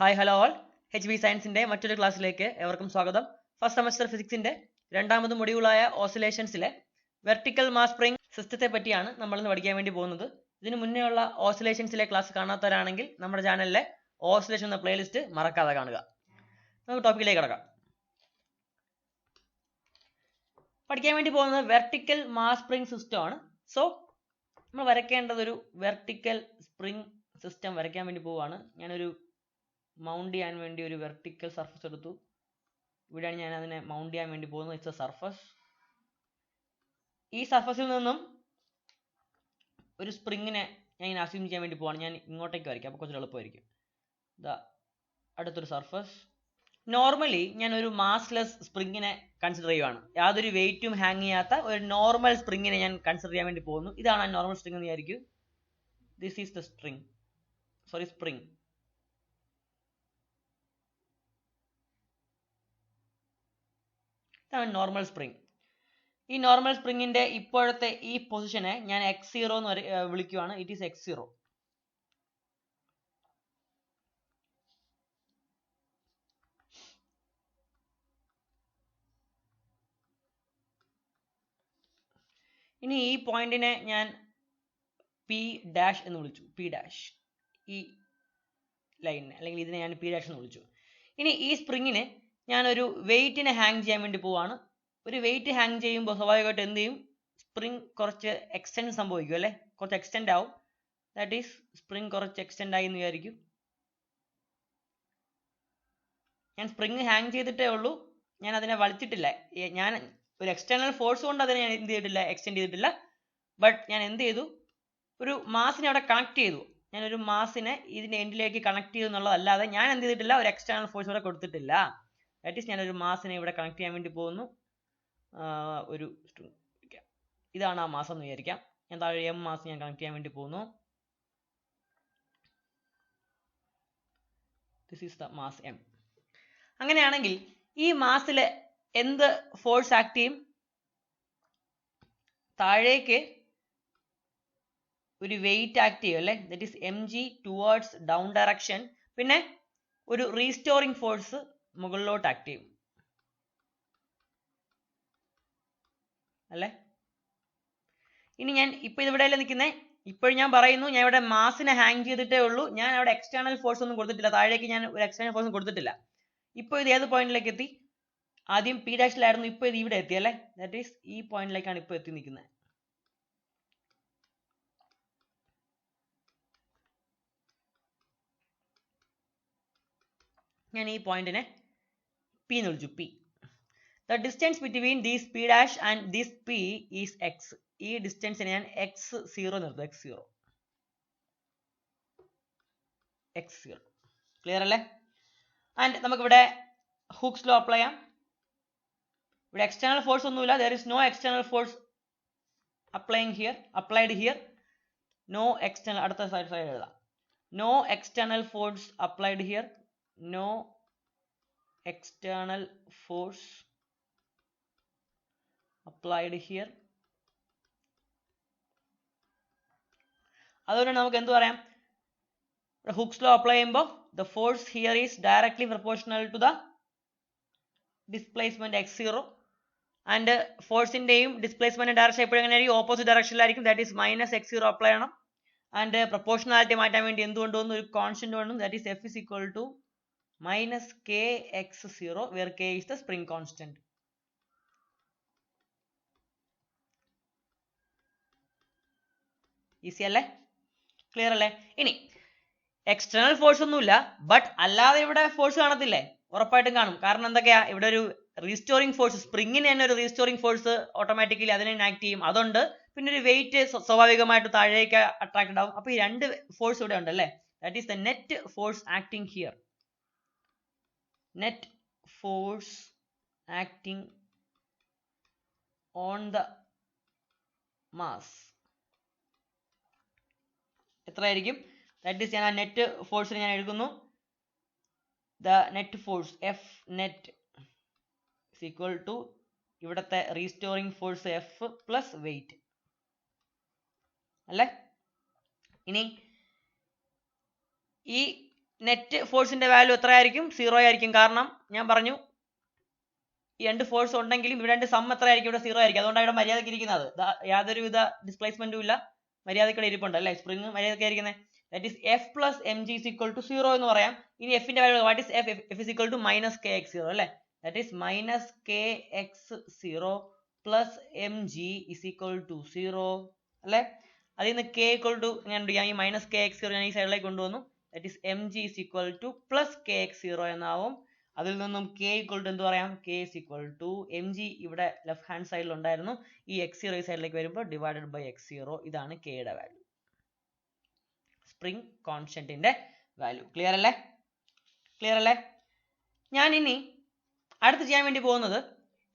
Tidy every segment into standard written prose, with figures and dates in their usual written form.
Hi hello all HB സയൻസിന്റെ മറ്റൊരു ക്ലാസ്സിലേക്ക് ഏവർക്കും സ്വാഗതം. ഫസ്റ്റ് സെമസ്റ്റർ ഫിസിക്സിന്റെ രണ്ടാമത് മൊഡ്യൂളായ ഓസിലേഷൻസിലെ വെർട്ടിക്കൽ മാസ് സ്പ്രിംഗ് സിസ്റ്റത്തെ പറ്റിയാണ് നമ്മൾ ഇന്ന് പഠിക്കാൻ വേണ്ടി പോകുന്നത്. ഇതിനു മുന്നേ ഉള്ള ഓസിലേഷൻസിലെ ക്ലാസ് കാണാത്തവരാണെങ്കിൽ നമ്മുടെ ചാനലിലെ ഓസിലേഷൻ എന്ന പ്ലേലിസ്റ്റ് മറക്കാതെ കാണുക. നമുക്ക് ടോപ്പിക്കിലേക്ക് കിടക്കാം. പഠിക്കാൻ വേണ്ടി പോകുന്നത് വെർട്ടിക്കൽ മാസ് സ്പ്രിംഗ് സിസ്റ്റം ആണ്. സോ നമ്മൾ വരയ്ക്കേണ്ടത് ഒരു വെർട്ടിക്കൽ സ്പ്രിംഗ് സിസ്റ്റം വരയ്ക്കാൻ വേണ്ടി പോവുകയാണ്. ഞാനൊരു മൗണ്ട് ചെയ്യാൻ വേണ്ടി ഒരു വെർട്ടിക്കൽ സർഫസ് എടുത്തു. ഇവിടെയാണ് ഞാൻ അതിനെ മൗണ്ട് ചെയ്യാൻ വേണ്ടി പോകുന്നത്. It's A surface. ഈ സർഫസിൽ നിന്നും ഒരു സ്പ്രിങ്ങിനെ ഞാൻ ഇങ്ങനെ അസ്യൂം ചെയ്യാൻ വേണ്ടി പോവാണ്. ഞാൻ ഇങ്ങോട്ടേക്ക് വരയ്ക്കാം, അപ്പോൾ കുറച്ച് എളുപ്പമായിരിക്കും. ഇതാ അടുത്തൊരു സർഫസ്. നോർമലി ഞാൻ ഒരു മാസ്ലെസ് സ്പ്രിങ്ങിനെ കൺസിഡർ ചെയ്യുവാണ്. യാതൊരു വെയിറ്റും ഹാങ് ചെയ്യാത്ത ഒരു നോർമൽ സ്പ്രിങ്ങിനെ ഞാൻ കൺസിഡർ ചെയ്യാൻ വേണ്ടി പോകുന്നു. ഇതാണ് ആ നോർമൽ സ്പ്രിംഗ് എന്ന് വിചാരിക്കും. This is the spring. ഇതാണ് നോർമൽ സ്പ്രിംഗ്. ഈ നോർമൽ സ്പ്രിങ്ങിന്റെ ഇപ്പോഴത്തെ ഈ പൊസിഷനെ ഞാൻ x0 എന്ന് വിളിക്കുവാണ്. It is x0. ഇനി ഈ പോയിന്റിനെ ഞാൻ P' എന്ന് വിളിച്ചു. P', ഈ ലൈനിനെ അല്ലെങ്കിൽ ഇതിനെ ഞാൻ P' എന്ന് വിളിച്ചു. ഇനി ഈ സ്പ്രിങ്ങിനെ ഞാനൊരു വെയിറ്റിനെ ഹാങ് ചെയ്യാൻ വേണ്ടി പോവാണ്. ഒരു വെയിറ്റ് ഹാങ് ചെയ്യുമ്പോൾ സ്വാഭാവികമായിട്ട് എന്ത് ചെയ്യും? സ്പ്രിങ് കുറച്ച് എക്സ്റ്റെൻഡ് സംഭവിക്കും അല്ലേ? കുറച്ച് എക്സ്റ്റെൻഡ് ആവും. ദാറ്റ് ഈസ് സ്പ്രിങ് കുറച്ച് എക്സ്റ്റെൻഡ് ആയി എന്ന് വിചാരിക്കും. ഞാൻ സ്പ്രിങ് ഹാങ് ചെയ്തിട്ടേ ഉള്ളൂ, ഞാൻ അതിനെ വലിച്ചിട്ടില്ല. ഞാൻ ഒരു എക്സ്റ്റേണൽ ഫോഴ്സ് കൊണ്ട് അതിനെ ഞാൻ എന്ത് ചെയ്തിട്ടില്ല, എക്സ്റ്റെൻഡ് ചെയ്തിട്ടില്ല. ബട്ട് ഞാൻ എന്ത് ചെയ്തു? ഒരു മാസിനെ അവിടെ കണക്ട് ചെയ്തു. ഞാനൊരു മാസിനെ ഇതിന്റെ എൻഡിലേക്ക് കണക്ട് ചെയ്തു എന്നുള്ളതല്ലാതെ ഞാൻ എന്ത് ചെയ്തിട്ടില്ല, ഒരു എക്സ്റ്റേണൽ ഫോഴ്സ് ഇവിടെ കൊടുത്തിട്ടില്ല. ദാറ്റ് ഈസ് ഞാനൊരു മാസിനെ ഇവിടെ കണക്ട് ചെയ്യാൻ വേണ്ടി പോകുന്നു. ഒരു ഇതാണ് ആ മാസം എന്ന് വിചാരിക്കാം. ഞാൻ താഴെ M മാസ് ഞാൻ കണക്ട് ചെയ്യാൻ വേണ്ടി പോകുന്നു. This is the mass M. അങ്ങനെയാണെങ്കിൽ ഈ മാസിൽ എന്ത് ഫോഴ്സ് ആക്ട് ചെയ്യും? താഴേക്ക് ഒരു വെയിറ്റ് ആക്ട് ചെയ്യും അല്ലേ? That is mg towards down direction. പിന്നെ ഒരു റീസ്റ്റോറിംഗ് ഫോഴ്സ് മുകളിലോട്ട് ആക്ട് ചെയ്യും അല്ലേ? ഇനി ഞാൻ ഇപ്പൊ ഇതിവിടെയല്ലേ നിൽക്കുന്നേ. ഇപ്പോഴും ഞാൻ പറയുന്നു, ഞാൻ ഇവിടെ മാസിനെ ഹാങ് ചെയ്തിട്ടേ ഉള്ളൂ. ഞാൻ അവിടെ എക്സ്റ്റേണൽ ഫോഴ്സ് ഒന്നും കൊടുത്തിട്ടില്ല. താഴേക്ക് ഞാൻ ഒരു എക്സ്റ്റേണൽ ഫോഴ്സ് കൊടുത്തിട്ടില്ല. ഇപ്പൊ ഇത് ഏത് പോയിന്റിലേക്ക് എത്തി? ആദ്യം P'-ലായിരുന്നു, ഇപ്പൊ ഇത് ഇവിടെ എത്തി അല്ലേ? ദാറ്റ് ഈസ് ഈ പോയിന്റിലേക്കാണ് ഇപ്പൊ എത്തി നിൽക്കുന്നത്. ഞാൻ ഈ പോയിന്റിനെ P എന്ന് വിളിച്ചു. P. The distance between this P' and this P is x. ഈ ഡിസ്റ്റൻസിനെ ഞാൻ x0 നിർത്തും. x0 ക്ലിയർ അല്ലേ? ആൻഡ് നമുക്കിവിടെ ഹൂക്സ് ലോ അപ്ലൈ ചെയ്യാം. ഇവിടെ എക്സ്റ്റേണൽ ഫോഴ്സ് ഒന്നുമില്ല. there is no external force applied here. no external, അടുത്ത സൈഡ് എഴുതാം. no external force applied here. no external force applied here. അതുകൊണ്ട് നമുക്ക് എന്ത് പറയാം? ഹുക്സ് ലോ അപ്ലൈ ചെയ്യുമ്പോൾ the force here is directly proportional to the displacement x0. And ഫോഴ്സിന്റെയും displacement direction എപ്പോഴും എങ്ങനെയായിരിക്കും? ഓപ്പോസിറ്റ് ഡയറക്ഷനിലായിരിക്കും. That is minus x0 apply ചെയ്യണം. ആൻഡ് പ്രൊപ്പോർഷണാലിറ്റി മാറ്റാൻ വേണ്ടി എന്ത് കൊണ്ടുവന്നു? ഒരു കോൺസ്റ്റന്റ് വേണം. That is F is equal to minus kx0 where k is the spring constant. Easy അല്ലേ? ക്ലിയർ അല്ലേ? ഇനി എക്സ്റ്റേണൽ ഫോഴ്സ് ഒന്നുമില്ല, ബട്ട് അല്ലാതെ ഇവിടെ ഫോഴ്സ് കാണത്തില്ലേ? ഉറപ്പായിട്ടും കാണും. കാരണം എന്തൊക്കെയാ? ഇവിടെ ഒരു റീസ്റ്റോറിംഗ് ഫോഴ്സ്, സ്പ്രിങ്ങിന് തന്നെ ഒരു റീസ്റ്റോറിംഗ് ഫോഴ്സ് ഓട്ടോമാറ്റിക്കലി അതിനെ ആക്ട് ചെയ്യും. അതുണ്ട്. പിന്നെ ഒരു വെയിറ്റ് സ്വാഭാവികമായിട്ട് താഴേക്ക് അട്രാക്റ്റഡ് ആവും. അപ്പൊ ഈ രണ്ട് ഫോഴ്സ് ഇവിടെ ഉണ്ട് അല്ലേ? That is the net force acting here. Net force acting on the mass എത്രയായിരിക്കും? ദാറ്റ് ഈസ് ഞാൻ ആ നെറ്റ് ഫോഴ്സിനെ ഞാൻ എഴുതുന്നു. The net force F net is equal to ഇവിടത്തെ restoring force F plus wait അല്ലേ? ഇനി ഈ നെറ്റ് ഫോഴ്സിന്റെ വാല്യൂ എത്രയായിരിക്കും? 0 ആയിരിക്കും. കാരണം ഞാൻ പറഞ്ഞു ഈ രണ്ട് ഫോഴ്സ് ഉണ്ടെങ്കിലും ഇവിടെ രണ്ട് സം എത്രയായിരിക്കും? ഇവിടെ 0 ആയിരിക്കും. അതുകൊണ്ടാണ് ഇവിടെ മര്യാദയ്ക്ക് ഇരിക്കുന്നത്. യാതൊരുവിധ ഡിസ്പ്ലേസ്മെന്റും ഇല്ല, മര്യാദയ്ക്കുള്ള ഇരിപ്പുണ്ട് അല്ലേ, സ്പ്രിങ് മര്യാദയ്ക്കായിരിക്കുന്നത്. That is F plus M G is equal to 0 എന്ന് പറയാം. ഇനി എഫിന്റെ value what is F? F is equal to minus K X 0 അല്ലേ. That is minus K X 0 plus M G is equal to 0 അല്ലേ. അതിൽ നിന്ന് K equal to ഞാൻ ഈ മൈനസ് കെ എക്സ് 0 ഞാൻ ഈ സൈഡിലേക്ക് കൊണ്ടുവന്നു. That is M G is equal to plus K X 0 എന്നാവും. അതിൽ നിന്നും കെ ഈക്വൽ ടു എന്ത് പറയാം? K is equal to M G ഇവിടെ ലെഫ്റ്റ് ഹാൻഡ് സൈഡിൽ ഉണ്ടായിരുന്നു, ഈ എക്സ് 0 ഈ സൈഡിലേക്ക് വരുമ്പോൾ ഡിവൈഡഡ് ബൈ എക്സ് 0. ഇതാണ് കെയുടെ വാല്യൂ, സ്പ്രിംഗ് കോൺസ്റ്റന്റിന്റെ വാല്യൂ. ക്ലിയർ അല്ലേ? ക്ലിയർ അല്ലേ? ഞാൻ ഇനി അടുത്ത് ചെയ്യാൻ വേണ്ടി പോകുന്നത്,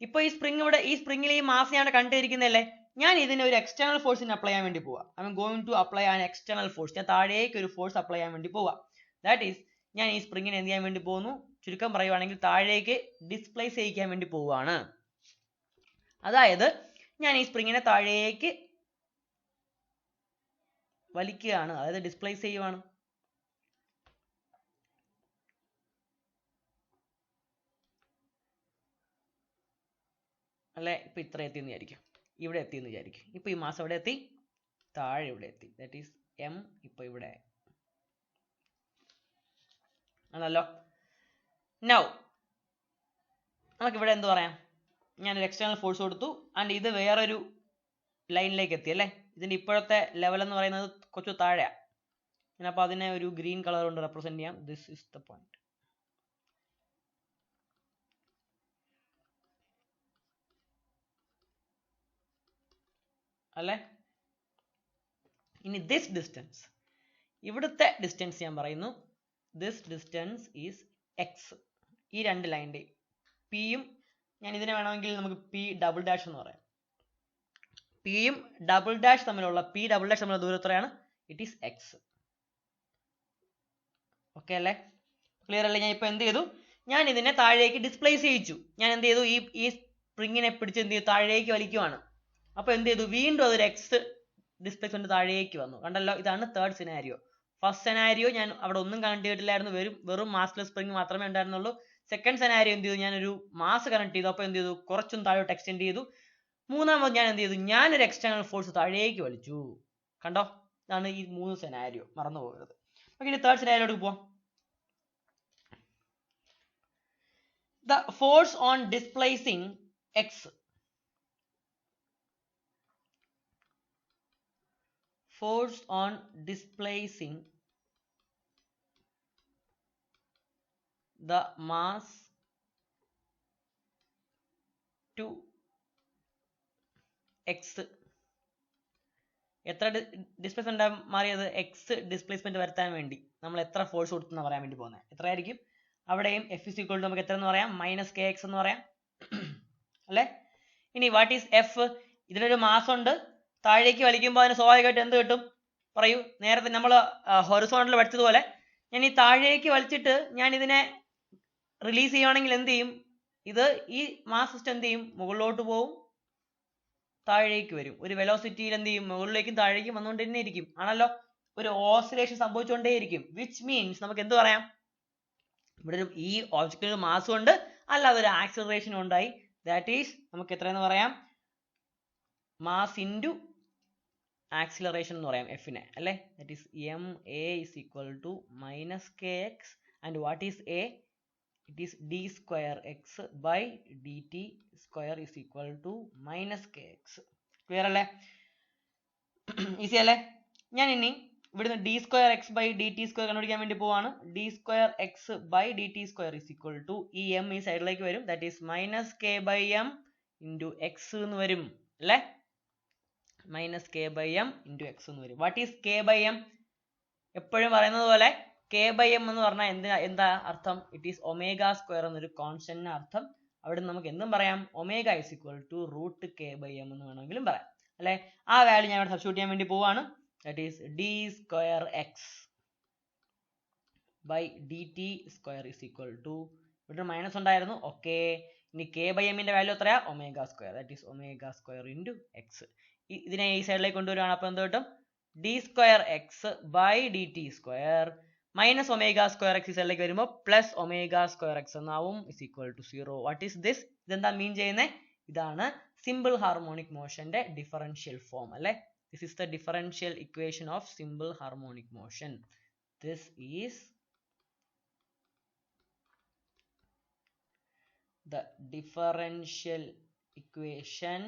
ഇപ്പോൾ ഈ സ്പ്രിംഗ് ഇവിടെ ഈ സ്പ്രിംഗിൽ ഈ മാസ് ഞാൻ കണ്ടിരിക്കുന്നതല്ലേ, ഞാൻ ഇതിനെ ഒരു എക്സ്റ്റേണൽ ഫോഴ്സിന് അപ്ലൈ ചെയ്യാൻ വേണ്ടി പോവാം. I am going to apply an external force. ഞാൻ താഴേക്ക് ഒരു ഫോഴ്സ് അപ്ലൈ ചെയ്യാൻ വേണ്ടി പോവാം. ദാറ്റ് ഈസ് ഞാൻ ഈ സ്പ്രിങ്ങിനെ എന്ത് ചെയ്യാൻ വേണ്ടി പോകുന്നു? ചുരുക്കം പറയുവാണെങ്കിൽ താഴേക്ക് ഡിസ്പ്ലേസ് ചെയ്യിക്കാൻ വേണ്ടി പോവുകയാണ്. അതായത് ഞാൻ ഈ സ്പ്രിങ്ങിനെ താഴേക്ക് വലിക്കുകയാണ്, അതായത് ഡിസ്പ്ലേസ് ചെയ്യുവാണ്. അല്ലെ, ഇപ്പൊ ഇത്ര എത്തിയെന്ന് വിചാരിക്കും, ഇവിടെ എത്തിയെന്ന് വിചാരിക്കും. ഇപ്പൊ ഈ മാസം എവിടെ എത്തി? താഴെ ഇവിടെ എത്തി. ദാറ്റ് ഈസ് എം ഇപ്പൊ ഇവിടെ ആണല്ലോ. നൗ നമുക്ക് ഇവിടെ എന്ത് പറയാം? ഞാനൊരു എക്സ്റ്റേണൽ ഫോഴ്സ് കൊടുത്തു ആൻഡ് ഇത് വേറൊരു ലൈനിലേക്ക് എത്തി അല്ലേ. ഇതിന്റെ ഇപ്പോഴത്തെ ലെവൽ എന്ന് പറയുന്നത് കുറച്ച് താഴെയാണ്. ഞാനപ്പോൾ അതിനെ ഒരു ഗ്രീൻ കളർ കൊണ്ട് റെപ്രസെന്റ് ചെയ്യാം. ദിസ് ഇസ് ദ പോയിന്റ് അല്ലേ. ഇനി ദിസ് ഡിസ്റ്റൻസ്, ഇവിടുത്തെ ഡിസ്റ്റൻസ് ഞാൻ പറയുന്നു, ദിസ് ഡിസ്റ്റൻസ് ഈസ് എക്സ്. ഈ രണ്ട് ലൈൻ്റെ പിയും, ഞാൻ ഇതിനെ വേണമെങ്കിൽ നമുക്ക് പി ഡബിൾ ഡാഷ് എന്ന് പറയാം. പിയും ഡബിൾ ഡാഷ് തമ്മിലുള്ള ദൂരം എത്രയാണ്? It is X. ഓക്കെ അല്ലേ? ക്ലിയർ അല്ലേ? ഞാൻ ഇപ്പൊ എന്ത് ചെയ്തു? ഞാൻ ഇതിനെ താഴേക്ക് ഡിസ്പ്ലേസ് ചെയ്യിച്ചു. ഞാൻ എന്ത് ചെയ്തു? ഈ സ്പ്രിങ്ങിനെ പിടിച്ച് എന്ത് ചെയ്തു? താഴേക്ക് വലിക്കുവാണ്. അപ്പൊ എന്ത് ചെയ്തു? വീണ്ടും അതൊരു എക്സ് ഡിസ്പ്ലേസ്മെന്റ് താഴേക്ക് വന്നു. കണ്ടല്ലോ, ഇതാണ് തേർഡ് സിനാരിയോ. ഫസ്റ്റ് സെനാരിയോ ഞാൻ അവിടെ ഒന്നും കണക്ട് ചെയ്തിട്ടില്ലായിരുന്നു, വെറും മാസ്ലെസ് സ്പ്രിങ് മാത്രമേ ഉണ്ടായിരുന്നുള്ളൂ. സെക്കൻഡ് സെനാരിയോ എന്ത് ചെയ്തു? ഞാനൊരു മാസ് കണക്ട് ചെയ്തു, അപ്പോൾ എന്ത് ചെയ്തു? കുറച്ചും താഴോട്ട് എക്സ്റ്റെൻഡ് ചെയ്തു. മൂന്നാമത് ഞാൻ എന്ത് ചെയ്തു? ഞാനൊരു എക്സ്റ്റേണൽ ഫോഴ്സ് താഴേക്ക് വലിച്ചു. കണ്ടോ, ഇതാണ് ഈ 3 സെനാരിയോ, മറന്നു പോകരുത്. ഓക്കെ, ഇനി തേർഡ് സെനാരിയോക്ക് പോവാം. The force on displacing x, force on displacing the mass to x. എത്ര ഡിസ്പ്ലേസ്മെന്റ് മാറിയത്? എക്സ് ഡിസ്പ്ലേസ്മെന്റ് വരുത്താൻ വേണ്ടി നമ്മൾ എത്ര ഫോഴ്സ് കൊടുത്തെന്ന് പറയാൻ വേണ്ടി പോകുന്നത്. എത്രയായിരിക്കും? അവിടെയും എഫ് ഇസ് ഈക്വൽ ടു നമുക്ക് എത്ര എന്ന് പറയാം? മൈനസ് കെ എക്സ് എന്ന് പറയാം അല്ലേ. ഇനി വാട്ട് ഈസ് എഫ്? ഇതിലൊരു മാസ് ഉണ്ട്, താഴേക്ക് വലിക്കുമ്പോൾ അതിന് സ്വാഭാവികമായിട്ട് എന്ത് കിട്ടും? പറയൂ. നേരത്തെ നമ്മൾ ഹൊറിസോണ്ടൽ പഠിച്ചതുപോലെ ഞാൻ ഈ താഴേക്ക് വലിച്ചിട്ട് ഞാൻ ഇതിനെ റിലീസ് ചെയ്യുവാണെങ്കിൽ എന്ത് ചെയ്യും? ഇത് ഈ മാസ് സിസ്റ്റം എന്ത് ചെയ്യും? മുകളിലോട്ട് പോവും, താഴേക്ക് വരും. ഒരു വെലോസിറ്റിയിൽ എന്ത് ചെയ്യും? മുകളിലേക്കും താഴേക്കും വന്നുകൊണ്ട് തന്നെ ഇരിക്കും, ആണല്ലോ. ഒരു ഓസിലേഷൻ സംഭവിച്ചുകൊണ്ടേയിരിക്കും. വിച്ച് മീൻസ് നമുക്ക് എന്ത് പറയാം? ഇവിടെ ഈ ഒബ്ജക്റ്റിന് ഒരു മാസും ഉണ്ട്, അല്ലാതെ ഒരു ആക്സിലറേഷനും ഉണ്ടായി. ദാറ്റ് ഈസ് നമുക്ക് എത്രയെന്ന് പറയാം? മാസ് ഇൻറ്റു ആക്സിലറേഷൻ എന്ന് പറയാം എഫിനെ അല്ലേ. That is M A is equal to minus K X and what is A? It is D square X by D T square is equal to minus K X. Clear അല്ലേ? Easy അല്ലേ? ഞാൻ ഇനി ഇവിടുന്ന് D square X by D T square കണ്ടുപിടിക്കാൻ വേണ്ടി പോവാണ്. D square X by D T square is equal to ഈ M ഈ സൈഡിലേക്ക് വരും. That is minus K by M into X എന്ന് വരും അല്ലേ. Minus K by M into X എന്ന് വരും. What is K by M? എപ്പോഴും പറയുന്നത് പോലെ കെ ബൈ എം എന്ന് പറഞ്ഞാൽ എന്താ അർത്ഥം? ഇറ്റ് ഈസ് ഒമേഗ സ്ക്വയർ എന്നൊരു കോൺസ്റ്റന്റിന് അർത്ഥം. അവിടെ നമുക്ക് എന്തും പറയാം, omega is equal to root K by M എന്ന് വേണമെങ്കിലും പറയാം അല്ലെ. ആ വാല്യൂ ഞാൻ ഇവിടെ സബ്സ്റ്റിറ്റ്യൂട്ട് ചെയ്യാൻ വേണ്ടി പോവാണ്. That is D square X by D T square is equal to, ഇവിടെ മൈനസ് ഉണ്ടായിരുന്നു, ഓക്കെ. ഇനി കെ ബൈ എമ്മിന്റെ വാല്യൂ എത്രയാ? Omega square. That is omega square into X. ഇതിനെ ഈ സൈഡിലേക്ക് കൊണ്ടുവരുവാണ്. അപ്പോൾ എന്ത് കിട്ടും? D square X by D T square minus omega square X ഈ സൈഡിലേക്ക് വരുമ്പോൾ പ്ലസ് ഒമേഗ സ്ക്വയർ എക്സ് എന്നാവും is equal to 0. What is this? ഇതെന്താ മീൻ ചെയ്യുന്നത്? ഇതാണ് സിമ്പിൾ ഹാർമോണിക് മോഷന്റെ ഡിഫറൻഷ്യൽ ഫോം അല്ലെ. This is the differential equation of simple harmonic motion. This is the differential equation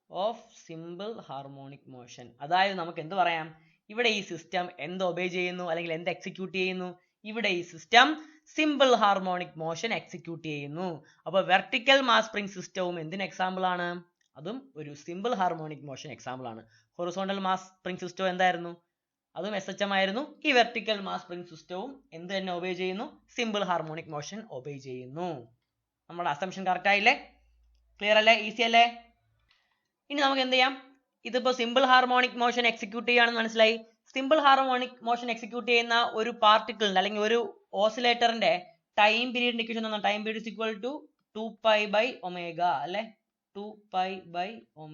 of simple harmonic motion. അതായത് നമുക്ക് എന്ത് പറയാം? ഇവിടെ ഈ സിസ്റ്റം എന്ത് ഒബേ ചെയ്യുന്നു അല്ലെങ്കിൽ എന്ത് എക്സിക്യൂട്ട് ചെയ്യുന്നു? ഇവിടെ ഈ system simple harmonic motion execute ചെയ്യുന്നു. അപ്പോൾ വെർട്ടിക്കൽ മാസ് സ്പ്രിംഗ് സിസ്റ്റവും എന്തിന് എക്സാമ്പിൾ ആണ്? അതും ഒരു സിമ്പിൾ ഹാർമോണിക് മോഷൻ എക്സാമ്പിൾ ആണ്. ഹൊറിസോണ്ടൽ മാസ് സ്പ്രിംഗ് സിസ്റ്റം എന്തായിരുന്നു? അതും SHM ആയിരുന്നു. ഈ വെർട്ടിക്കൽ മാസ് സ്പ്രിംഗ് സിസ്റ്റവും എന്ത് തന്നെ ഒബേ ചെയ്യുന്നു? സിമ്പിൾ ഹാർമോണിക് മോഷൻ ഒബേ ചെയ്യുന്നു. നമ്മുടെ അസംഷൻ കറക്റ്റ് ആയില്ലേ? ക്ലിയർ അല്ലേ? ഈസി അല്ലേ? ഇനി നമുക്ക് എന്ത് ചെയ്യാം? ഇതിപ്പോ സിമ്പിൾ ഹാർമോണിക് മോഷൻ എക്സിക്യൂട്ട് ചെയ്യുകയാണെന്ന് മനസ്സിലായി. സിമ്പിൾ ഹാർമോണിക് മോഷൻ എക്സിക്യൂട്ട് ചെയ്യുന്ന ഒരു പാർട്ടിക്കിളിന്റെ അല്ലെങ്കിൽ ഒരു ഓസിലേറ്ററിന്റെ ടൈം പീരീഡ് ഇക്വേഷൻ എന്നാണ്. Time period is equal to 2π/ω അല്ലെ. 2π/ω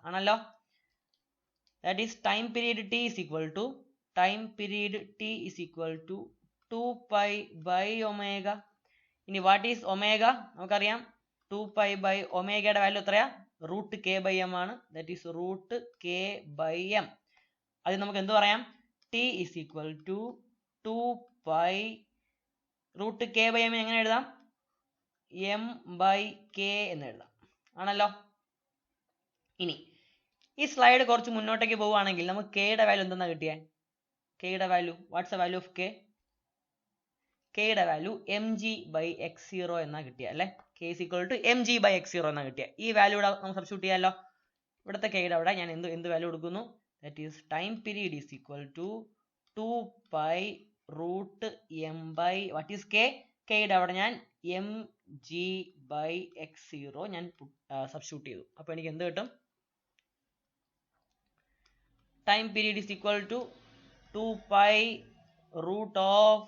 ആണല്ലോ. That is time period t is equal to 2π/ω. ഇനി what is omega? നമുക്കറിയാം 2π/ω വാല്യൂ എത്രയാ? √k/m ആണ്. That is √k/m. അത് നമുക്ക് എന്ത് പറയാം? t is equal to 2π √k/m എങ്ങനെ എഴുതാം? m/k എന്ന് എഴുതാം ആണല്ലോ. ഇനി ഈ സ്ലൈഡ് കുറച്ച് മുന്നോട്ടേക്ക് പോവുകയാണെങ്കിൽ നമുക്ക് കെയുടെ വാല്യൂ എന്തെന്നാ കിട്ടിയേ? കെയുടെ value what's the value of K? കെയുടെ വാല്യൂ mg/x0 എന്നാ കിട്ടിയ അല്ലെ. k is equal to mg/x0 എന്നാ കിട്ടിയ. ഈ വാല്യൂ ഇവിടെ നമുക്ക് സബ്സ്റ്റിറ്റ്യൂട്ട് ചെയ്യാമല്ലോ. ഇവിടുത്തെ കെയുടെ അവിടെ ഞാൻ എന്ത് വാല്യൂ കൊടുക്കുന്നു? That is time period is equal to 2π√m what is K? കെയുടെ അവിടെ ഞാൻ mg/x0 ഞാൻ സബ്സ്റ്റിറ്റ്യൂട്ട് ചെയ്തു. അപ്പൊ എനിക്ക് എന്ത് കിട്ടും? Time period is equal to 2π√of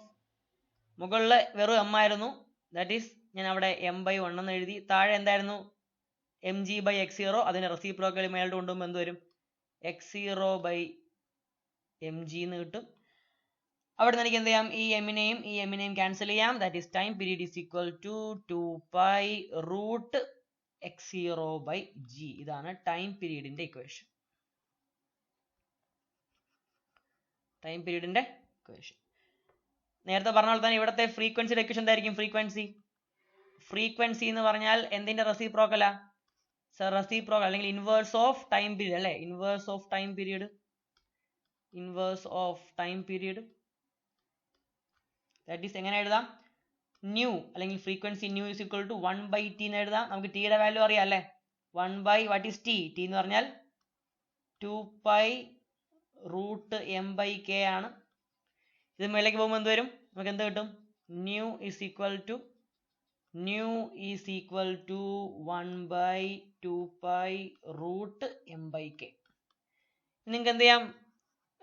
മുകളിൽ വെറും m ആയിരുന്നു. ദാറ്റ് ഈസ് ഞാൻ അവിടെ m/1 എന്ന് എഴുതി. താഴെ എന്തായിരുന്നു? mg/x0. അതിനെ റെസിപ്രോക്കൽ മേലോട്ട് കൊണ്ടുപോകുമ്പോൾ എന്ത് വരും? x0/mg എന്ന് കിട്ടും. അവിടെ നിന്ന് എനിക്ക് എന്ത് ചെയ്യാം? ഈ എമ്മിനെയും ക്യാൻസൽ ചെയ്യാം. That is time period is equal to 2π√x0/g. ഇതാണ് ടൈം പീരീഡിന്റെ ഇക്വേഷൻ. ടൈം പീരീഡിന്റെ ഇക്വേഷൻ നേരത്തെ പറഞ്ഞ പോലെ തന്നെ ഇവിടുത്തെ ഫ്രീക്വൻസിയുടെ ഇക്വേഷൻ എന്തായിരിക്കും? ഫ്രീക്വൻസി എന്ന് പറഞ്ഞാൽ എന്തിന്റെ റെസിപ്രോക്കലാ? റെസിപ്രോക്കൽ അല്ലെങ്കിൽ ഇൻവേഴ്സ് ഓഫ് ടൈം പീരീഡ് അല്ലെ. Inverse of time period that is എങ്ങനെ എഴുതാം? ന്യൂ അല്ലെങ്കിൽ frequency nu is equal to 1/t എന്ന് എഴുതാം. നമുക്ക് ടിയുടെ വാല്യൂ അറിയാം അല്ലെ. 1/, വാട്ട് ഈസ് ടി? ടി എന്ന് പറഞ്ഞാൽ 2π√m/k ആണ്. ഇത് മേലേക്ക് പോകുമ്പോൾ എന്ത് വരും? നമുക്ക് എന്ത് കിട്ടും? Nu is equal to 1/2π√m/k. നിങ്ങൾക്ക് എന്ത് ചെയ്യാം?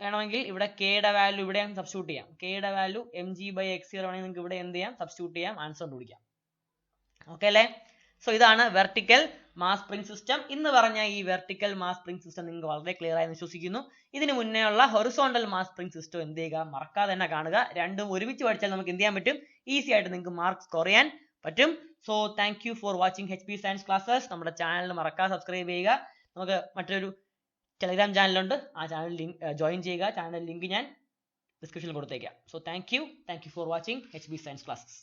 വേണമെങ്കിൽ ഇവിടെ കെയുടെ വാല്യൂ ഇവിടെ സബ്സ്റ്റിറ്റ്യൂട്ട് ചെയ്യാം. കെയുടെ വാല്യൂ mg/x0 ആണെങ്കിൽ നിങ്ങൾക്ക് ഇവിടെ എന്ത് ചെയ്യാം? സബ്സ്റ്റിറ്റ്യൂട്ട് ചെയ്യാം, ആൻസർ കണ്ടുപിടിക്കാം. ഓക്കെ അല്ലേ? സോ ഇതാണ് വെർട്ടിക്കൽ മാസ് സ്പ്രിംഗ് സിസ്റ്റം. ഇന്ന് പറഞ്ഞ ഈ വെർട്ടിക്കൽ മാസ് സ്പ്രിംഗ് സിസ്റ്റം നിങ്ങൾക്ക് വളരെ ക്ലിയർ ആയി വിശ്വസിക്കുന്നു. ഇതിന് മുന്നേ ഉള്ള ഹൊറിസോണ്ടൽ മാസ് സ്പ്രിംഗ് സിസ്റ്റം എന്ത് ചെയ്യുക? മറക്കാതെ തന്നെ കാണുക. രണ്ടും ഒരുമിച്ച് പഠിച്ചാൽ നമുക്ക് എന്ത് ചെയ്യാൻ പറ്റും? ഈസി ആയിട്ട് നിങ്ങൾക്ക് മാർക്ക് സ്കോർ ചെയ്യാൻ പറ്റും. So thank you for watching HP science classes. നമ്മുടെ ചാനൽ മറക്കാതെ സബ്സ്ക്രൈബ് ചെയ്യുക. നമുക്ക് മറ്റൊരു ടെലിഗ്രാം ചാനലുണ്ട്, ആ ചാനൽ ജോയിൻ ചെയ്യുക. ചാനൽ ലിങ്ക് ഞാൻ ഡിസ്ക്രിപ്ഷനിൽ കൊടുത്തേക്കാം. So thank you for watching HP science classes.